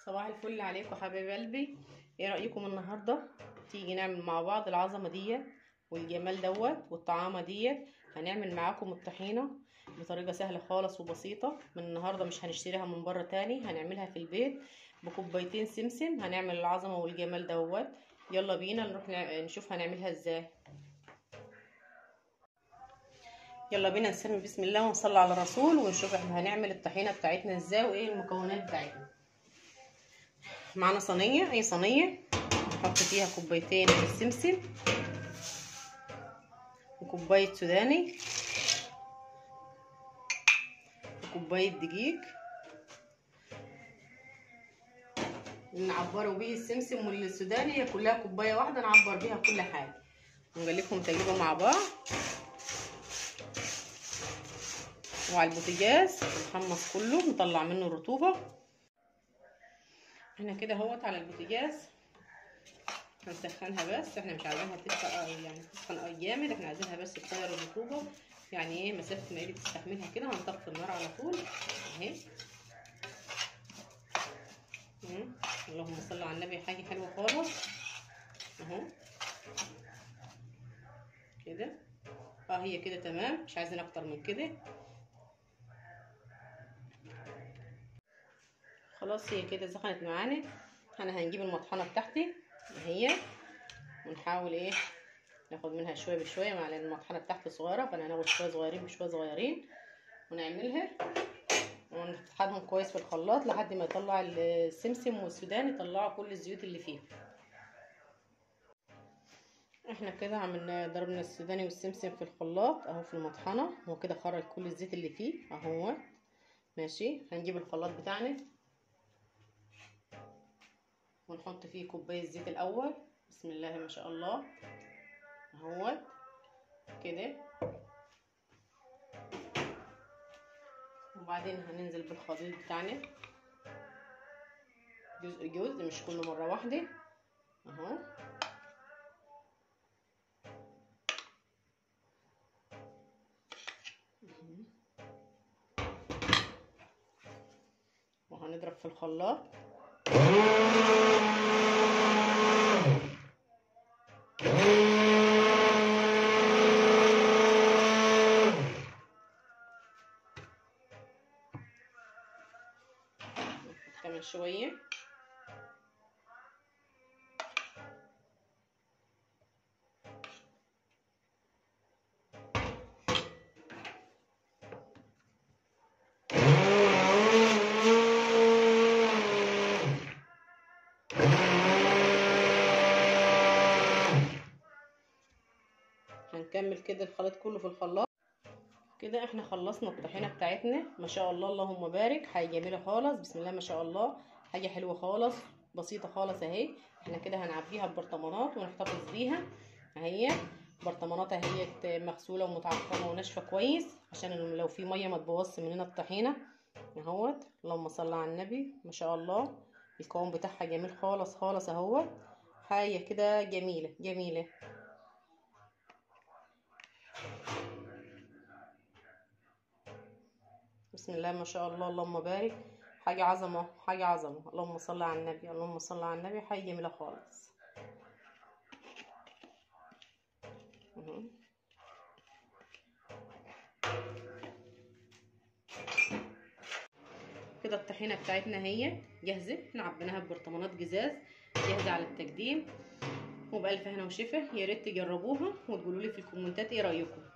صباح الفل عليكم حبايب قلبي. ايه رايكم النهارده تيجي نعمل مع بعض العظمه دي والجمال دوت والطعامه دي؟ هنعمل معاكم الطحينه بطريقه سهله خالص وبسيطه. من النهارده مش هنشتريها من بره تاني، هنعملها في البيت بكوبايتين سمسم. هنعمل العظمه والجمال دوت. يلا بينا نروح نشوف هنعملها ازاي. يلا بينا نسمي بسم الله ونصلي على الرسول ونشوف احنا هنعمل الطحينه بتاعتنا ازاي وايه المكونات بتاعتنا. معانا صينيه، اي صينيه نحط فيها كوبايتين السمسم وكوبايه سوداني وكوبايه دقيق نعبروا بيه السمسم والسوداني. هي كلها كوبايه واحده نعبر بيها كل حاجه ونقلبهم تقليبه مع بعض. وعلى البوتاجاز نحمص كله نطلع منه الرطوبه. احنا كده اهوت على البوتاجاز هنسخنها، بس احنا مش عايزينها تسخن قوي جامد، احنا عايزينها بس تطير الرطوبه، يعني ايه مسافه ما ايدي تستحملها كده. هنطفي النار على طول اهي. اللهم صل على النبي، حاجه حلوه خالص اهو كده. هي كده تمام، مش عايزين اكتر من كده. خلاص هي كده سخنت معانا. انا هنجيب المطحنه بتاعتي اهي ونحاول ايه ناخد منها شويه بشويه، مع ان المطحنه بتاعتي صغيره فانا هناخد شويه صغيرين بشويه صغيرين ونعملها ونطحنهم كويس في الخلاط لحد ما يطلع السمسم والسوداني يطلعوا كل الزيوت اللي فيه. احنا كده عملنا ضربنا السوداني والسمسم في الخلاط اهو في المطحنه، هو كده خرج كل الزيت اللي فيه اهو ماشي. هنجيب الخلاط بتاعنا ونحط فيه كوبايه زيت الاول، بسم الله ما شاء الله اهو كده. وبعدين هننزل بالخليط بتاعنا جزء جزء، مش كله مره واحده اهو. وهنضرب في الخلاط كمان شويه. هنكمل كده الخليط كله في الخلاط كده. احنا خلصنا الطحينه بتاعتنا ما شاء الله اللهم بارك، حاجه جميله خالص بسم الله ما شاء الله، حاجه حلوه خالص بسيطه خالص اهي. احنا كده هنعبيها ببرطمانات ونحتفظ بيها اهي. برطمانات اهي مغسوله ومتعقمه وناشفه كويس عشان لو في ميه ما تبوظش مننا الطحينه اهوت. اللهم صل على النبي ما شاء الله، القوام بتاعها جميل خالص خالص اهوت، حاجه كده جميله جميله. بسم الله ما شاء الله اللهم بارك، حاجة عظمة حاجة عظمة. اللهم صل على النبي اللهم صل على النبي، حاجة جميلة خالص. كده الطحينة بتاعتنا هي جاهزة، احنا عبيناها ببرطمانات جزاز جاهزة على التقديم وبألف هنا وشفا. يا ريت تجربوها وتقولوا لي في الكومنتات ايه رأيكم.